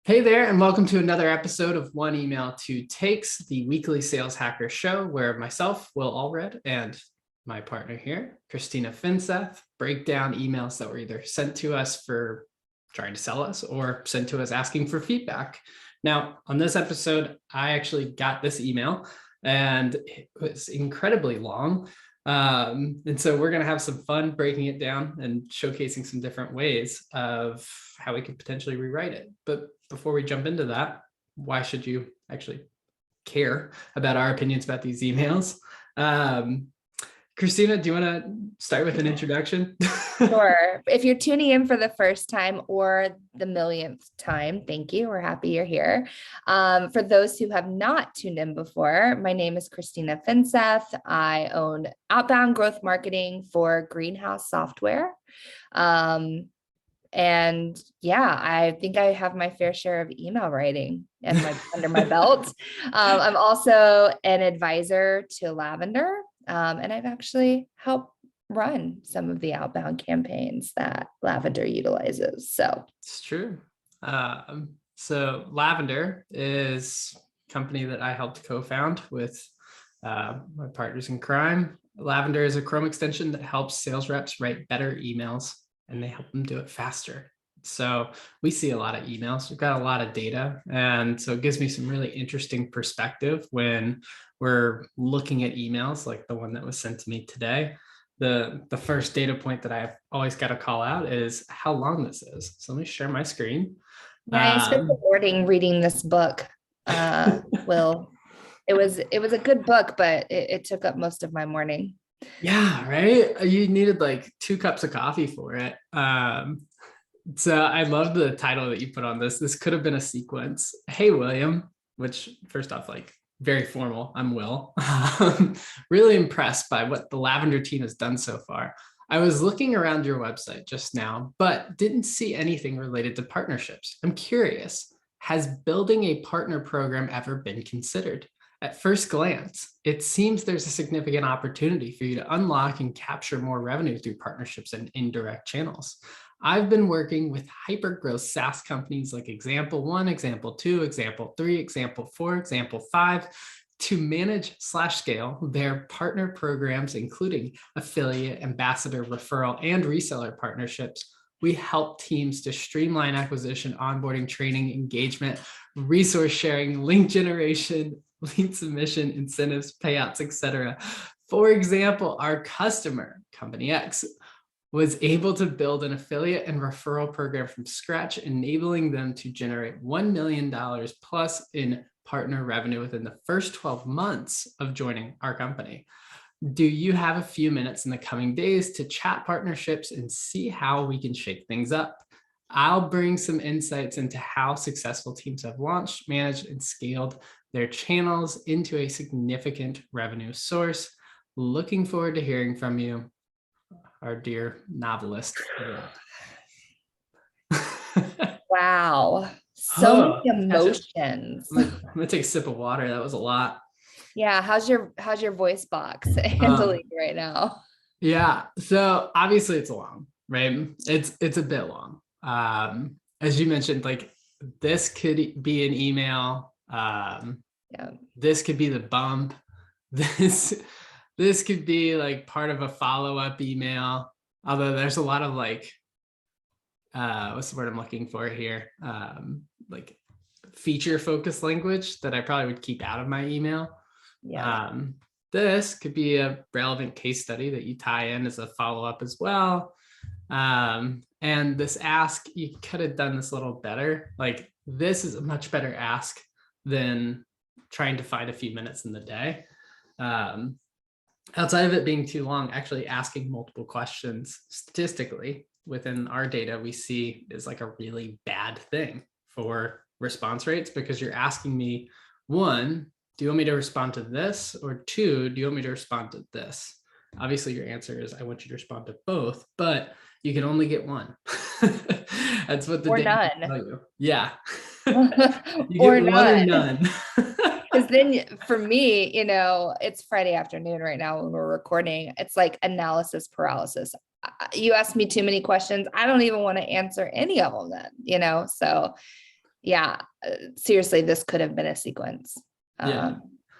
Hey there, and welcome to another episode of One Email Two Takes, the weekly sales hacker show where myself, Will Allred, and my partner here, Christina Finceff, break down emails that were either sent to us for trying to sell us or sent to us asking for feedback. Now, on this episode, I actually got this email and it was incredibly long. And so we're going to have some fun breaking it down and showcasing some different ways of how we could potentially rewrite it. But before we jump into that, why should you actually care about our opinions about these emails? Christina, do you want to start with an introduction? Sure. If you're tuning in for the first time or the millionth time, thank you. We're happy you're here. For those who have not tuned in before, my name is Christina Finceff. I own outbound growth marketing for Greenhouse Software. And yeah, I think I have my fair share of email writing and under my belt. I'm also an advisor to Lavender, and I've actually helped run some of the outbound campaigns that Lavender utilizes. So it's true. So Lavender is a company that I helped co-found with my partners in crime. Lavender is a Chrome extension that helps sales reps write better emails, and they help them do it faster. So we see a lot of emails. We've got a lot of data. And so it gives me some really interesting perspective when we're looking at emails like the one that was sent to me today. The first data point that I've always got to call out is how long this is. So let me share my screen. yeah, I spent the morning reading this book. Will, it was a good book, but it took up most of my morning. Yeah, right. You needed like 2 cups of coffee for it. So I love the title that you put on this. This could have been a sequence. Hey, William, which first off, like very formal. I'm Will. Really impressed by what the Lavender team has done so far. I was looking around your website just now, but didn't see anything related to partnerships. I'm curious, has building a partner program ever been considered? At first glance, it seems there's a significant opportunity for you to unlock and capture more revenue through partnerships and indirect channels. I've been working with hyper-growth SaaS companies like Example 1, Example 2, Example 3, Example 4, Example 5 to manage/scale their partner programs, including affiliate, ambassador, referral, and reseller partnerships. We help teams to streamline acquisition, onboarding, training, engagement, resource sharing, link generation, lead submission, incentives, payouts, etc. For example, our customer, Company X, was able to build an affiliate and referral program from scratch, enabling them to generate $1 million plus in partner revenue within the first 12 months of joining our company. Do you have a few minutes in the coming days to chat partnerships and see how we can shake things up? I'll bring some insights into how successful teams have launched, managed, and scaled their channels into a significant revenue source. Looking forward to hearing from you, our dear novelist. Wow. So many emotions. I'm gonna take a sip of water. That was a lot. Yeah. How's your voice box handling right now? Yeah. So obviously it's long, right? It's a bit long. As you mentioned, like this could be an email. Yeah. This could be the bump. This could be like part of a follow-up email. Although there's a lot of like, what's the word I'm looking for here? Like feature focused language that I probably would keep out of my email. Yeah. This could be a relevant case study that you tie in as a follow-up as well. And this ask, you could have done this a little better. Like this is a much better ask than trying to find a few minutes in the day. Outside of it being too long, actually asking multiple questions statistically within our data, we see is like a really bad thing for response rates because you're asking me, 1, do you want me to respond to this? Or 2, do you want me to respond to this? Obviously, your answer is I want you to respond to both, but you can only get one. That's what the data tell you. Yeah. You or get one or none. Because then for me, it's Friday afternoon right now when we're recording. It's like analysis paralysis. You ask me too many questions. I don't even want to answer any of them then, so yeah, seriously, this could have been a sequence. Yeah.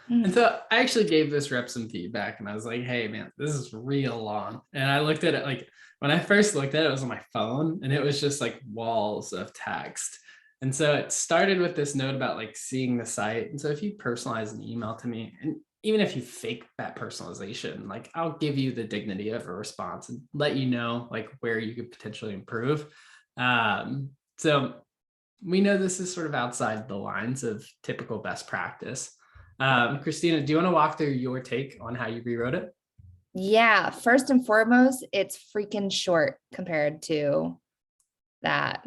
And so I actually gave this rep some feedback and I was like, hey man, this is real long. And I looked at it, like when I first looked at it, it was on my phone and it was just like walls of text. And so it started with this note about like seeing the site. And so if you personalize an email to me, and even if you fake that personalization, like I'll give you the dignity of a response and let you know like where you could potentially improve. So we know this is sort of outside the lines of typical best practice. Christina, do you want to walk through your take on how you rewrote it? Yeah, first and foremost, it's freaking short compared to that.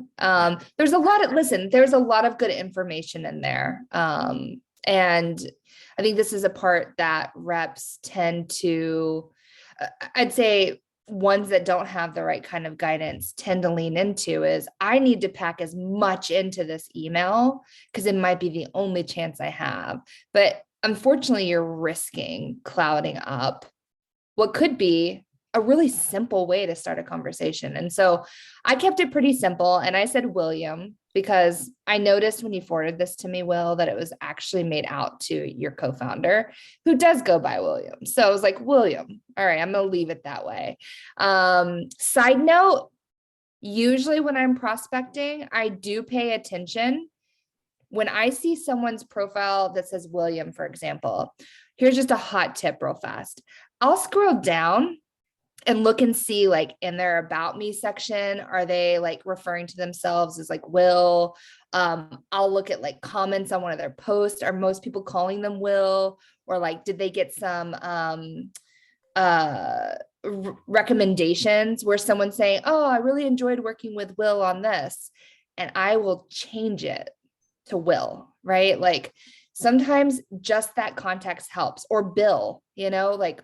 There's a lot of, listen, there's a lot of good information in there. And I think this is a part that reps tend to, I'd say ones that don't have the right kind of guidance tend to lean into is I need to pack as much into this email because it might be the only chance I have. But unfortunately, you're risking clouding up what could be a really simple way to start a conversation. And so I kept it pretty simple. And I said, William, because I noticed when you forwarded this to me, Will, that it was actually made out to your co-founder who does go by William. So I was like, William, all right, I'm going to leave it that way. Side note, usually when I'm prospecting, I do pay attention. When I see someone's profile that says William, for example, here's just a hot tip real fast. I'll scroll down and look and see like in their about me section, are they like referring to themselves as like Will? I'll look at like comments on one of their posts. Are most people calling them Will? Or like, did they get some recommendations where someone's saying, oh, I really enjoyed working with Will on this. And I will change it to Will, right? Like sometimes just that context helps, or Bill, like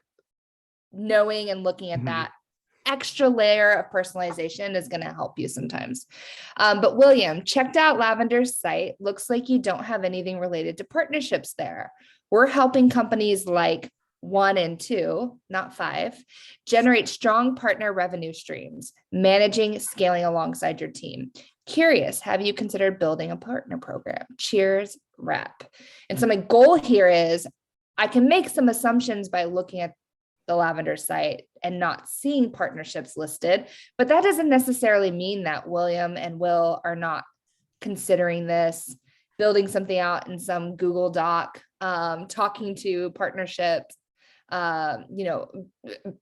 knowing and looking at that extra layer of personalization is going to help you sometimes. But William, checked out Lavender's site. Looks like you don't have anything related to partnerships there. We're helping companies like 1 and 2, not 5, generate strong partner revenue streams, managing, scaling alongside your team. Curious, have you considered building a partner program? Cheers, rep. And so my goal here is I can make some assumptions by looking at the Lavender site and not seeing partnerships listed, but that doesn't necessarily mean that William and Will are not considering this, building something out in some Google Doc, talking to partnerships,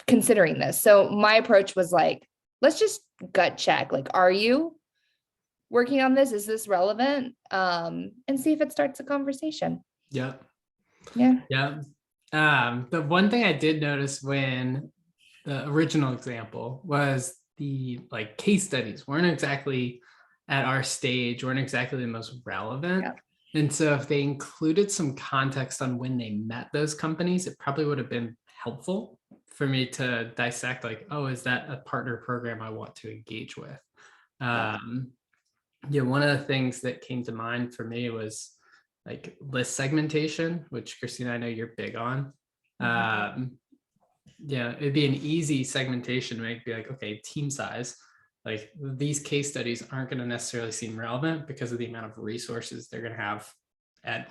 considering this. So my approach was like, let's just gut check, like, are you working on this? Is this relevant? And see if it starts a conversation. Yeah. Yeah. Yeah. The one thing I did notice when the original example was the like case studies weren't exactly at our stage, weren't exactly the most relevant. Yeah. And so if they included some context on when they met those companies, it probably would have been helpful for me to dissect like, oh, is that a partner program I want to engage with? One of the things that came to mind for me was like list segmentation, which Christina, I know you're big on. It'd be an easy segmentation to make, be like, okay, team size, like these case studies aren't going to necessarily seem relevant because of the amount of resources they're going to have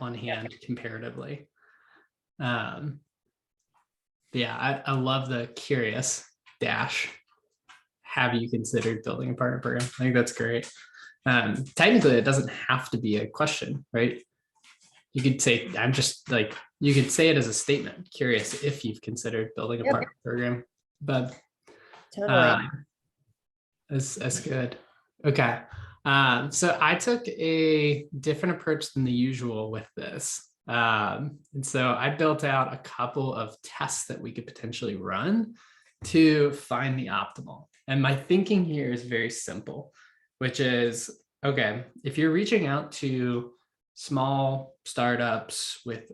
on hand comparatively. I love the curious dash. Have you considered building a partner program? I think that's great. Technically, it doesn't have to be a question, right? You could say, you could say it as a statement, curious if you've considered building a partner program, but totally. That's good. Okay. So I took a different approach than the usual with this. And so I built out a couple of tests that we could potentially run to find the optimal. And my thinking here is very simple, which is, okay, if you're reaching out to small startups with,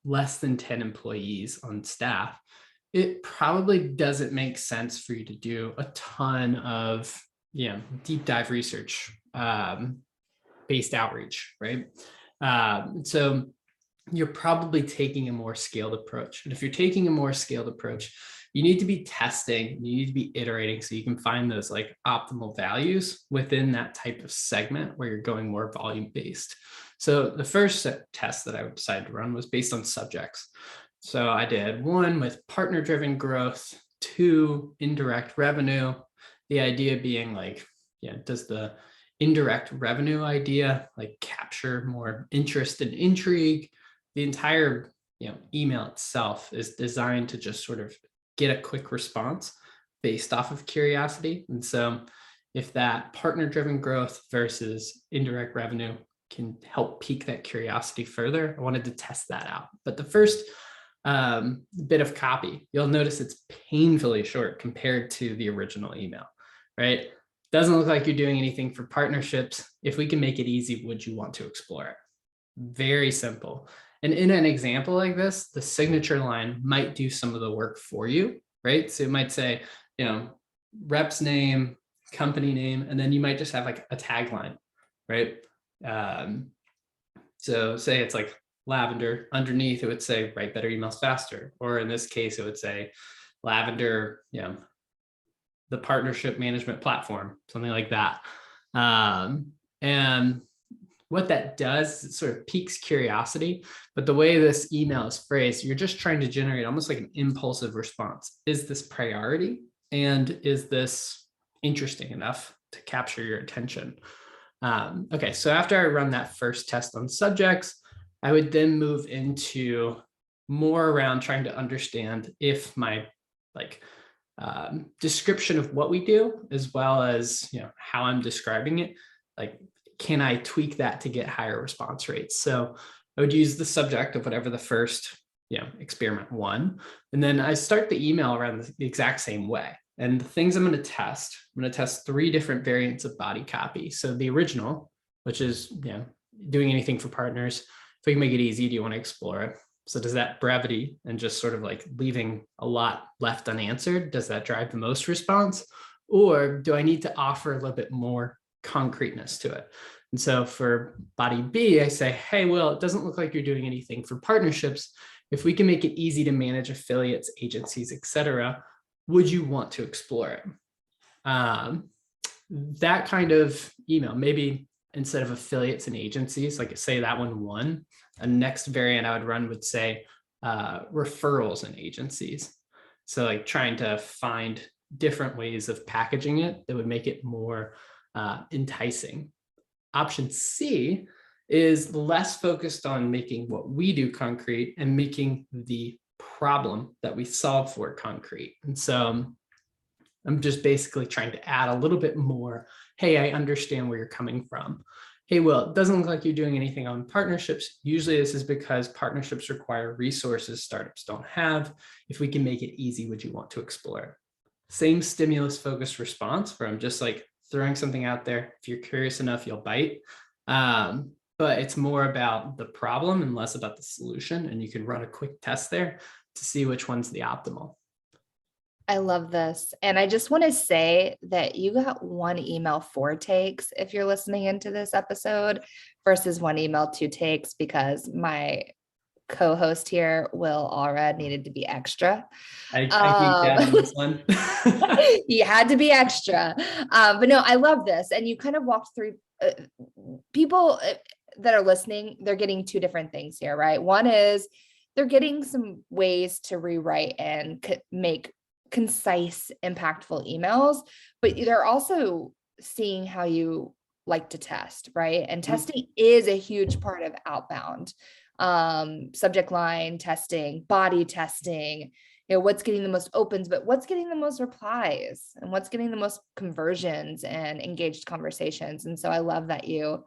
less than 10 employees on staff, it probably doesn't make sense for you to do a ton of, deep dive research based outreach, right? So you're probably taking a more scaled approach. And if you're taking a more scaled approach, you need to be testing, you need to be iterating so you can find those like optimal values within that type of segment where you're going more volume based. So the first test that I decided to run was based on subjects. So I did one with partner driven growth, two indirect revenue. The idea being like, does the indirect revenue idea like capture more interest and intrigue? The entire email itself is designed to just sort of get a quick response based off of curiosity. And so if that partner driven growth versus indirect revenue can help pique that curiosity further, I wanted to test that out. But the first bit of copy, you'll notice it's painfully short compared to the original email, right? Doesn't look like you're doing anything for partnerships. If we can make it easy, would you want to explore it? Very simple. And in an example like this, the signature line might do some of the work for you, right? So it might say, rep's name, company name, and then you might just have like a tagline, right? So say it's like Lavender, underneath it would say write better emails faster, or in this case it would say Lavender, the partnership management platform, something like that. And what that does, it sort of piques curiosity, but the way this email is phrased, you're just trying to generate almost like an impulsive response. Is this priority? And is this interesting enough to capture your attention? Okay, so after I run that first test on subjects, I would then move into more around trying to understand if my description of what we do, as well as how I'm describing it, like, can I tweak that to get higher response rates? So I would use the subject of whatever the first experiment one, and then I start the email around the exact same way. And the things I'm going to test 3 different variants of body copy. So the original, which is doing anything for partners. If we can make it easy, do you want to explore it? So does that brevity and just sort of like leaving a lot left unanswered, does that drive the most response? Or do I need to offer a little bit more concreteness to it? And so for body B, I say, hey, Will, it doesn't look like you're doing anything for partnerships. If we can make it easy to manage affiliates, agencies, etc., would you want to explore it? That kind of email, maybe instead of affiliates and agencies, like say that one won, a next variant I would run would say referrals and agencies. So like trying to find different ways of packaging it that would make it more enticing. Option C is less focused on making what we do concrete and making the problem that we solve for concrete. And so I'm just basically trying to add a little bit more. Hey, I understand where you're coming from. Hey, Will, it doesn't look like you're doing anything on partnerships. Usually this is because partnerships require resources startups don't have. If we can make it easy, would you want to explore it? Same stimulus focused response where I'm just like throwing something out there. If you're curious enough, you'll bite. But it's more about the problem and less about the solution. And you can run a quick test there to see which one's the optimal. I love this. And I just want to say that you got 1 email 4 takes if you're listening into this episode versus 1 email 2 takes, because my co-host here, Will Allred, needed to be extra. I geeked out on this one. He had to be extra. But no, I love this. And you kind of walked through people that are listening, they're getting 2 different things here, right? One is they're getting some ways to rewrite and make concise, impactful emails, but they're also seeing how you like to test, right? And testing is a huge part of outbound. Subject line testing, body testing, what's getting the most opens, but what's getting the most replies and what's getting the most conversions and engaged conversations. And so I love that you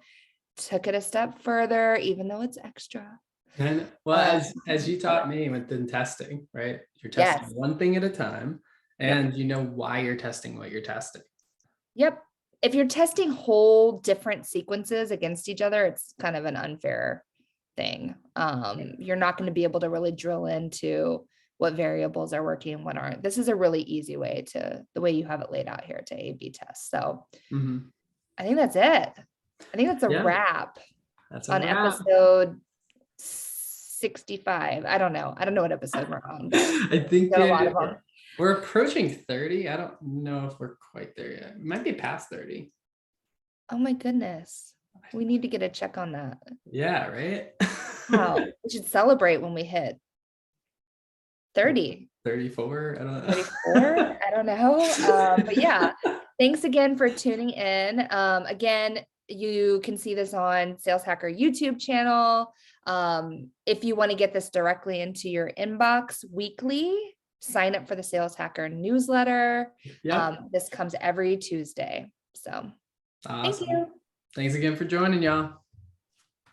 took it a step further, even though it's extra. And well, as you taught me within testing, right? You're testing one thing at a time, and you know why you're testing what you're testing. Yep. If you're testing whole different sequences against each other, it's kind of an unfair thing. You're not going to be able to really drill into what variables are working and what aren't. This is a really easy way to, the way you have it laid out here, to A/B test. So I think that's it. I think that's a wrap. That's a on wrap. Episode 65. I don't know what episode we're on. I think a lot of them. We're approaching 30. I don't know if we're quite there yet. We might be past 30. Oh my goodness. We need to get a check on that. Yeah, right? Wow. We should celebrate when we hit 30. 34. I don't know. 34. I don't know. But yeah, thanks again for tuning in. Again, you can see this on Sales Hacker YouTube channel. If you want to get this directly into your inbox weekly, sign up for the Sales Hacker newsletter. Yep. This comes every Tuesday. So thank Awesome. you. Thanks again for joining, y'all.